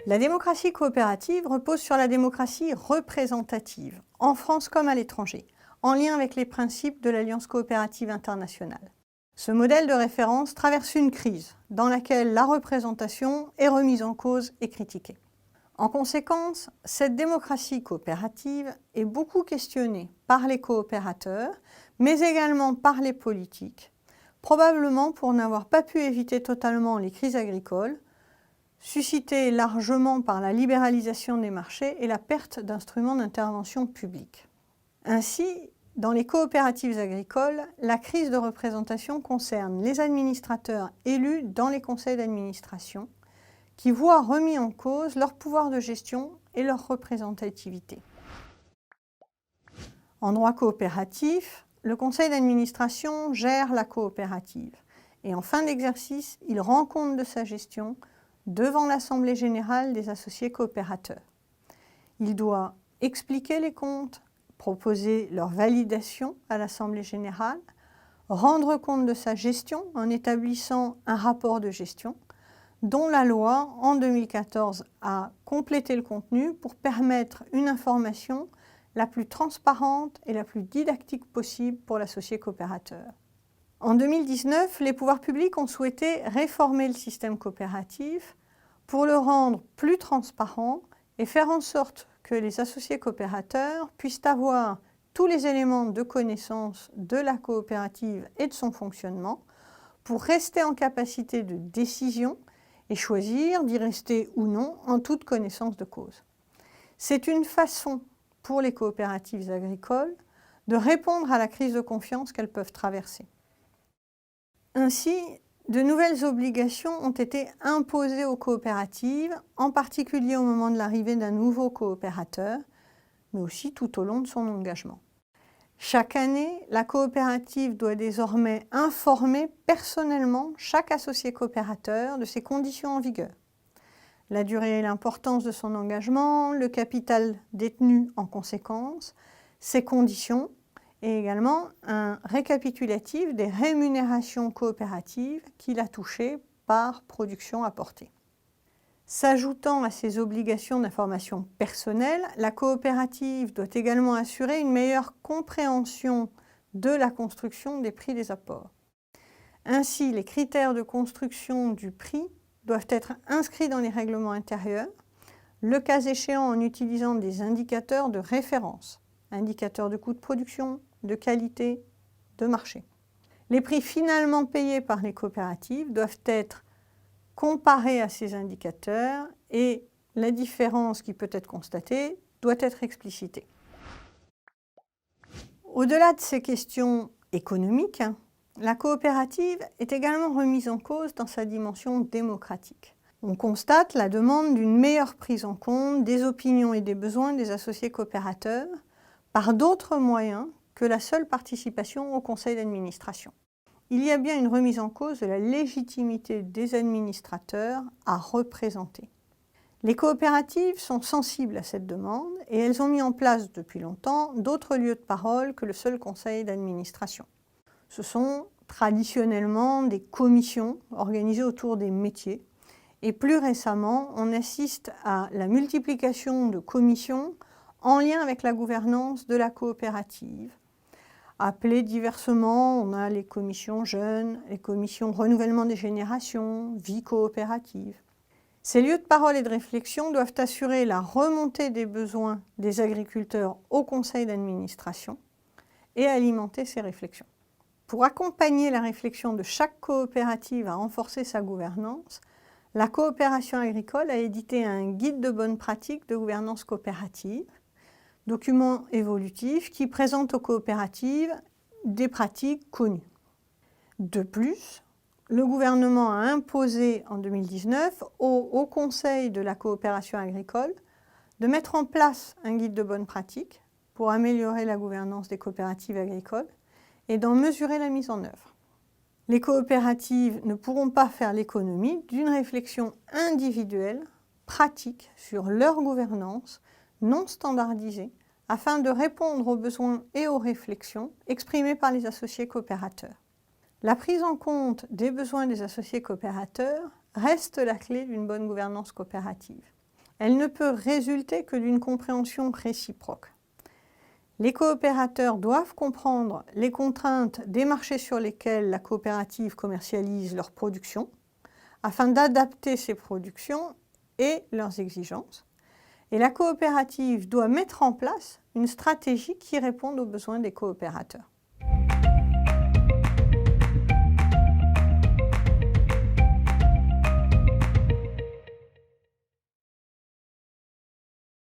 La démocratie coopérative repose sur la démocratie représentative, en France comme à l'étranger, en lien avec les principes de l'Alliance coopérative internationale. Ce modèle de référence traverse une crise dans laquelle la représentation est remise en cause et critiquée. En conséquence, cette démocratie coopérative est beaucoup questionnée par les coopérateurs, mais également par les politiques, probablement pour n'avoir pas pu éviter totalement les crises agricoles, suscitées largement par la libéralisation des marchés et la perte d'instruments d'intervention publique. Ainsi, dans les coopératives agricoles, la crise de représentation concerne les administrateurs élus dans les conseils d'administration, qui voient remis en cause leur pouvoir de gestion et leur représentativité. En droit coopératif, le conseil d'administration gère la coopérative et en fin d'exercice, il rend compte de sa gestion devant l'Assemblée générale des associés coopérateurs. Il doit expliquer les comptes, proposer leur validation à l'Assemblée générale, rendre compte de sa gestion en établissant un rapport de gestion, dont la loi, en 2014, a complété le contenu pour permettre une information la plus transparente et la plus didactique possible pour l'associé coopérateur. En 2019, les pouvoirs publics ont souhaité réformer le système coopératif pour le rendre plus transparent et faire en sorte que les associés coopérateurs puissent avoir tous les éléments de connaissance de la coopérative et de son fonctionnement pour rester en capacité de décision et choisir d'y rester ou non en toute connaissance de cause. C'est une façon pour les coopératives agricoles de répondre à la crise de confiance qu'elles peuvent traverser. Ainsi, de nouvelles obligations ont été imposées aux coopératives, en particulier au moment de l'arrivée d'un nouveau coopérateur, mais aussi tout au long de son engagement. Chaque année, la coopérative doit désormais informer personnellement chaque associé coopérateur de ses conditions en vigueur. La durée et l'importance de son engagement, le capital détenu en conséquence, ses conditions et également un récapitulatif des rémunérations coopératives qu'il a touchées par production apportée. S'ajoutant à ces obligations d'information personnelle, la coopérative doit également assurer une meilleure compréhension de la construction des prix des apports. Ainsi, les critères de construction du prix doivent être inscrits dans les règlements intérieurs, le cas échéant en utilisant des indicateurs de référence, indicateurs de coût de production, de qualité, de marché. Les prix finalement payés par les coopératives doivent être comparés à ces indicateurs et la différence qui peut être constatée doit être explicitée. Au-delà de ces questions économiques, la coopérative est également remise en cause dans sa dimension démocratique. On constate la demande d'une meilleure prise en compte des opinions et des besoins des associés coopérateurs par d'autres moyens que la seule participation au conseil d'administration. Il y a bien une remise en cause de la légitimité des administrateurs à représenter. Les coopératives sont sensibles à cette demande et elles ont mis en place depuis longtemps d'autres lieux de parole que le seul conseil d'administration. Ce sont traditionnellement des commissions organisées autour des métiers et plus récemment, on assiste à la multiplication de commissions en lien avec la gouvernance de la coopérative. Appelées diversement, on a les commissions jeunes, les commissions renouvellement des générations, vie coopérative. Ces lieux de parole et de réflexion doivent assurer la remontée des besoins des agriculteurs au conseil d'administration et alimenter ces réflexions. Pour accompagner la réflexion de chaque coopérative à renforcer sa gouvernance, la coopération agricole a édité un guide de bonnes pratiques de gouvernance coopérative, document évolutif qui présente aux coopératives des pratiques connues. De plus, le gouvernement a imposé en 2019 au Conseil de la coopération agricole de mettre en place un guide de bonnes pratiques pour améliorer la gouvernance des coopératives agricoles et d'en mesurer la mise en œuvre. Les coopératives ne pourront pas faire l'économie d'une réflexion individuelle, pratique sur leur gouvernance, non standardisée, afin de répondre aux besoins et aux réflexions exprimées par les associés coopérateurs. La prise en compte des besoins des associés coopérateurs reste la clé d'une bonne gouvernance coopérative. elle ne peut résulter que d'une compréhension réciproque. Les coopérateurs doivent comprendre les contraintes des marchés sur lesquels la coopérative commercialise leurs productions, afin d'adapter ces productions et leurs exigences. Et la coopérative doit mettre en place une stratégie qui réponde aux besoins des coopérateurs.